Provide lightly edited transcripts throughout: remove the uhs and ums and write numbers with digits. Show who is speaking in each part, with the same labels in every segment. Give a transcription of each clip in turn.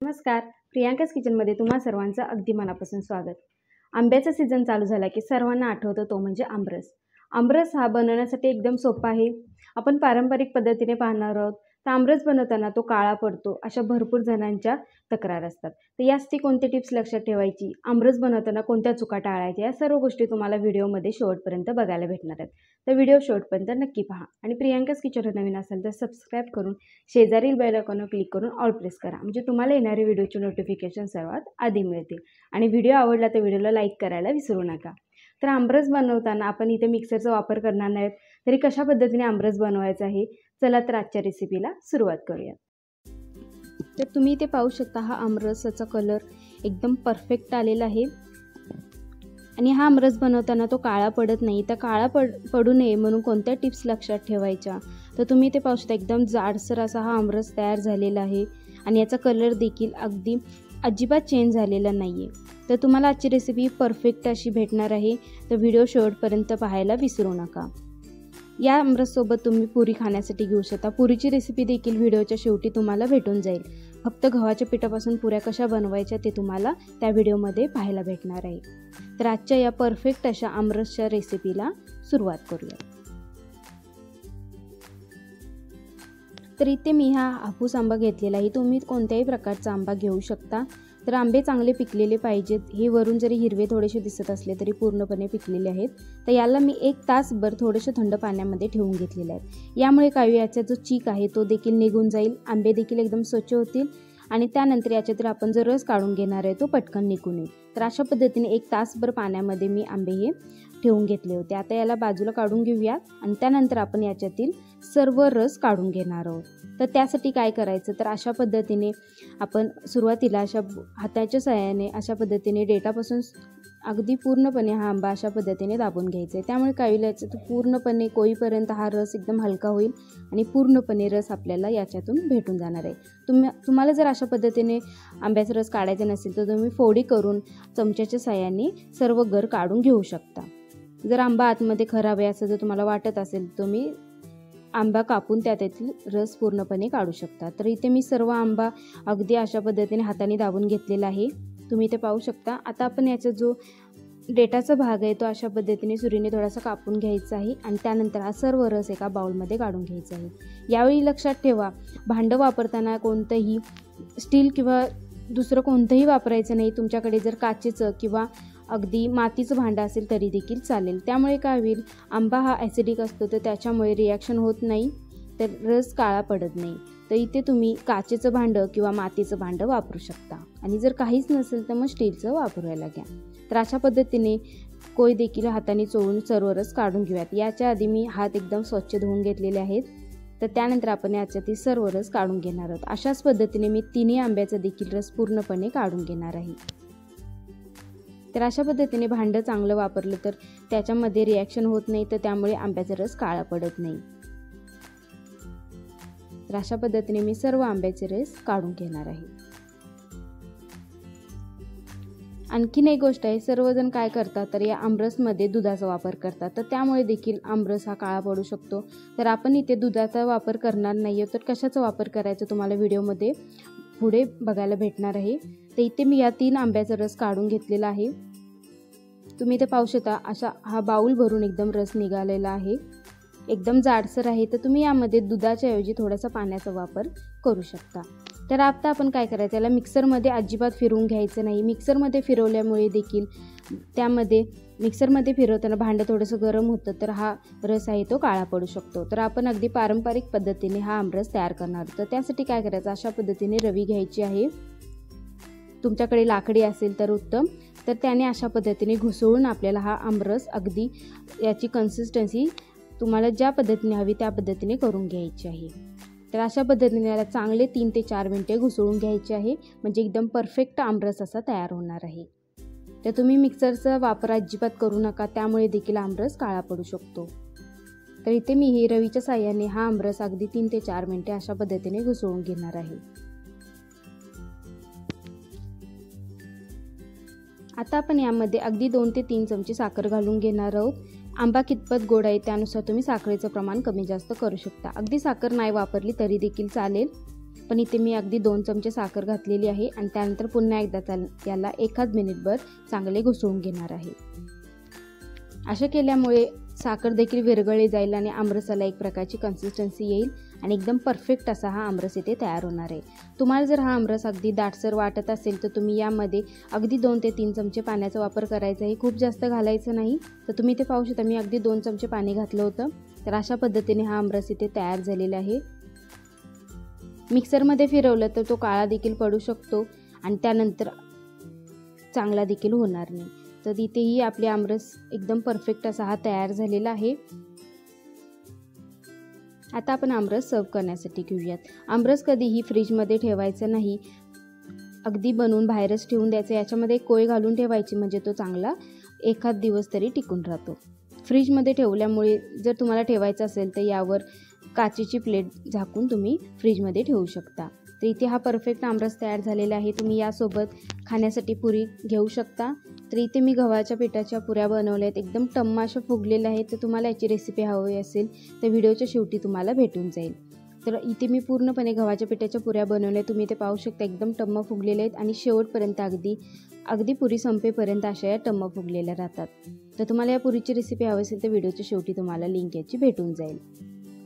Speaker 1: नमस्कार, प्रियांकाज किचनमध्ये तुम्हा सर्वांचं अगदी मनापासून स्वागत. आंब्याचा सीझन चालू झाला की सर्वांना आठवतो तो म्हणजे आमरस. आमरस हा बनवण्यासाठी एकदम सोपा आहे. आपण पारंपरिक पद्धतीने पाहणार आहोत. तर आमरस बनवताना तो काळा पडतो अशा भरपूर जणांच्या तक्रार असतात. तर यासाठी कोणते टिप्स लक्षात ठेवायची, आमरस बनवताना कोणत्या चुका टाळायच्या, या सर्व गोष्टी तुम्हाला व्हिडिओमध्ये शेवटपर्यंत बघायला भेटणार आहेत. तर व्हिडिओ शेवटपर्यंत नक्की पहा आणि प्रियांकाज किचन नवीन असेल तर सबस्क्राईब करून शेजारील बेल आयकॉनवर क्लिक करून ऑल प्रेस करा, म्हणजे तुम्हाला येणारे व्हिडिओचे नोटिफिकेशन सर्वात आधी मिळतील. आणि व्हिडिओ आवडला तर व्हिडिओला लाईक करायला विसरू नका. तर आमरस बनवताना आपण इथे मिक्सरचा वापर करणार नाहीत, तरी कशा पद्धतीने आमरस बनवायचा आहे, चला तर आजच्या रेसिपीला सुरुवात करूया. तर तुम्ही इथे पाहू शकता, हा आमरसाचा कलर एकदम परफेक्ट आलेला आहे आणि हा आमरस बनवताना तो काळा पडत नाही. तर काळा पडू नये म्हणून कोणत्या टिप्स लक्षात ठेवायच्या, तर तुम्ही इथे पाहू शकता एकदम जाडसर असा हा आमरस तयार झालेला आहे आणि याचा कलर देखील अजिबात चेंज झालेला नाही आहे. तर तुम्हाला आजची रेसिपी परफेक्ट अशी भेटणार आहे, तर व्हिडिओ शेवटपर्यंत पाहायला विसरू नका. या आमरससोबत तुम्ही पुरी खाण्यासाठी घेऊ शकता. पुरीची रेसिपी देखील व्हिडिओच्या शेवटी तुम्हाला भेटून जाईल. फक्त गव्हाच्या पिठापासून पुऱ्या कशा बनवायच्या ते तुम्हाला त्या व्हिडिओमध्ये पाहायला भेटणार आहे. तर आजच्या या परफेक्ट अशा आमरसच्या रेसिपीला सुरुवात करूया. तर इथे मी हा हापूस आंबा घेतलेला आहे. तुम्ही कोणत्याही प्रकारचा आंबा घेऊ शकता. तर आंबे चांगले पिकलेले पाहिजेत. हे वरून जरी हिरवे थोडेसे दिसत असले तरी पूर्णपणे पिकलेले आहेत. तर याला मी 1 तासभर थोडेसे थंड पाण्यामध्ये ठेवून घेतलेले आहेत. यामुळे काय याचा जो चीक आहे तो देखील निघून जाईल, आंबे देखील एकदम स्वच्छ होतील आणि त्यानंतर याच्यातून आपण जो रस काढून घेणार आहे तो पटकन निघून येईल. तर अशा पद्धतीने 1 तासभर पाण्यामध्ये मी आंबे हे ठेवून घेतले होते. आता याला बाजूला काढून घेऊया आणि त्यानंतर आपण याच्यातील सर्व रस काढून घेणार आहोत. तर त्यासाठी काय करायचं, तर अशा पद्धतीने आपण सुरुवातीला अशा हाताच्या सहाय्याने अशा पद्धतीने देठापासून अगदी पूर्णपणे हा आंबा अशा पद्धतीने दाबून घ्यायचा आहे. त्यामुळे काय होईल, याच्यात पूर्णपणे कोईपर्यंत हा रस एकदम हलका होईल आणि पूर्णपणे रस आपल्याला याच्यातून भेटून जाणार आहे. तुम्हाला जर अशा पद्धतीने आंब्याचा रस काढायचा नसेल तर तुम्ही फोडी करून चमच्याच्या सहाय्याने सर्व गर काढून घेऊ शकता. जर आंबा आतमध्ये खराब आहे असं जर तुम्हाला वाटत असेल तर तुम्ही आंबा कापून त्यातील रस पूर्णपणे काढू शकता. तर इथे मी सर्व आंबा अगदी अशा पद्धतीने हाताने दाबून घेतलेला आहे. तुम्ही इथे पाहू शकता. आता आपण याचा जो देठाचा भाग आहे तो अशा पद्धतीने सुरीने थोडासा कापून घ्यायचा आहे आणि त्यानंतर हा सर्व रस एका बाउलमध्ये काढून घ्यायचा आहे. यावेळी लक्षात ठेवा, भांडं वापरताना कोणतंही स्टील किंवा दुसरं कोणतंही वापरायचं नाही. तुमच्याकडे जर काचेचं किंवा अगदी मातीचं भांडं असेल तरी देखील चालेल. त्यामुळे काय होईल, आंबा हा ॲसिडिक असतो तर त्याच्यामुळे रिॲक्शन होत नाही, तर रस काळा पडत नाही. तर इथे तुम्ही काचेचं भांडं किंवा मातीचं भांडं वापरू शकता आणि जर काहीच नसेल तर मग स्टीलचं वापरायला घ्या. तर अशा पद्धतीने कोय देखील हाताने चोळून सर्व रस काढून घेऊयात. याच्या आधी मी हात एकदम स्वच्छ धुवून घेतलेले आहेत. तर त्यानंतर आपण याच्यातील सर्व रस काढून घेणार आहोत. अशाच पद्धतीने मी तिन्ही आंब्याचा देखील रस पूर्णपणे काढून घेणार आहे. तर अशा पद्धतीने भांडं चांगलं वापरलं तर त्याच्यामध्ये रिॲक्शन होत नाही, तर त्यामुळे आंब्याचा रस काळा पडत नाही. तर अशा पद्धतीने मी सर्व आंब्याचे रस काढून घेणार आहे. आणखीन एक गोष्ट आहे, सर्वजण काय करतात तर या आमरसमध्ये दुधाचा वापर करतात, तर त्यामुळे देखील आमरस हा काळा पडू शकतो. तर आपण इथे दुधाचा वापर करणार नाही आहोत. तर कशाचा वापर करायचा तुम्हाला व्हिडिओमध्ये पुढे बघायला भेटणार आहे. तर इथे मी या 3 आंब्याचा रस काढून घेतलेला आहे. तुम्ही इथे पाहू शकता अशा हा बाउल भरून एकदम रस निघालेला आहे, एकदम जाडसर आहे. तर तुम्ही यामध्ये दुधाच्या ऐवजी थोडासा पाण्याचा वापर करू शकता. तर आता आपण काय करायचं, याला मिक्सरमध्ये अजिबात फिरवून घ्यायचं नाही. मिक्सरमध्ये फिरवल्यामुळे देखील मिक्सरमध्ये फिरवताना भांडं थोडंसं गरम होतं, तर हा रस आहे तो काळा पडू शकतो. तर आपण अगदी पारंपरिक पद्धतीने हा आमरस तयार करणार. तर त्यासाठी काय करायचं, अशा पद्धतीने रवी घ्यायची आहे. तुमच्याकडे लाकडी असेल तर उत्तम. तर त्याने अशा पद्धतीने घुसळून आपल्याला हा आमरस अगदी याची कन्सिस्टन्सी तुम्हाला ज्या पद्धतीने हवी त्या पद्धतीने करून घ्यायची आहे. तर अशा पद्धतीने याला चांगले 3 ते 4 मिनिटे घुसळून घ्यायचे आहे, म्हणजे एकदम परफेक्ट आमरस असा तयार होणार आहे. तर तुम्ही मिक्सरचा वापर अजिबात करू नका, त्यामुळे देखील आमरस काळा पडू शकतो. तर इथे मी ही रवीच्या साहाय्याने हा आमरस अगदी 3 ते 4 मिनिटे अशा पद्धतीने घुसळून घेणार आहे. आता आपण यामध्ये अगदी 2 ते 3 चमचे साखर घालून घेणार आहोत. आंबा कितपत गोड आहे त्यानुसार तुम्ही साखरेचं प्रमाण कमी जास्त करू शकता. अगदी साखर नाही वापरली तरी देखील चालेल. पण इथे मी अगदी 2 चमचे साखर घातलेली आहे आणि त्यानंतर पुन्हा एकदा याला एखाद मिनिटभर चांगले घुसळून घेणार आहे। अशा केल्यामुळे साखर देखील विरघळली जाईल आणि आमरसाला एक प्रकारची कन्सिस्टन्सी येईल आणि एकदम परफेक्ट असा हा आमरस इथे तयार होणार आहे। तुम्हाला जर हा आमरस अगदी दाटसर वाटत असेल तर तुम्ही यामध्ये अगदी 2 ते 3 चमचे पाण्याचा वापर करायचा आहे, खूप जास्त घालायचं नाही। तर तुम्ही इथे पाहू शकता मी अगदी 2 चमचे पाणी घातलं होतं। तर अशा पद्धतीने हा आमरस इथे तयार झालेला आहे। मिक्सरमध्ये फिरवलं तर तो काळा देखील पडू शकतो आणि त्यानंतर चांगला देखील होणार नाही। तर इथेही आपले आमरस एकदम परफेक्ट असा हा तयार झालेला आहे। आता आपण आमरस सर्व करण्यासाठी घेऊयात। आमरस कधीही फ्रीजमध्ये ठेवायचं नाही, अगदी बनवून बाहेरच ठेवून द्यायचं। याच्यामध्ये कोय घालून ठेवायची म्हणजे तो चांगला एखाद दिवस तरी टिकून राहतो। फ्रीजमध्ये ठेवल्यामुळे जर तुम्हाला ठेवायचं असेल तर यावर काचेची प्लेट झाकून तुम्ही फ्रीजमध्ये ठेवू शकता। तर इथे हा परफेक्ट आमरस तयार झालेला आहे। तुम्ही यासोबत खाण्यासाठी पुरी घेऊ शकता। तर इथे मी गव्हाच्या पिठाच्या पुऱ्या बनवल्या आहेत, एकदम टम्म अशा फुगलेल्या आहेत। तर तुम्हाला याची रेसिपी हवी असेल तर व्हिडिओच्या शेवटी तुम्हाला भेटून जाईल। तर इथे मी पूर्णपणे गव्हाच्या पिठाच्या पुऱ्या बनवल्या, तुम्ही इथे पाहू शकता एकदम टम्म फुगलेल्या आहेत आणि शेवटपर्यंत अगदी पुरी संपेपर्यंत अशा या टम्म फुगलेल्या राहतात। तर तुम्हाला या पुरीची रेसिपी हवी असेल तर व्हिडिओच्या शेवटी तुम्हाला लिंक याची भेटून जाईल।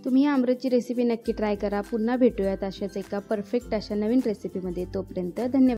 Speaker 1: तुम्ही या आमरसची रेसिपी नक्की ट्राय करा। पुन्हा भेटूयात अशाच एका परफेक्ट अशा नवीन रेसिपीमध्ये। तोपर्यंत धन्यवाद।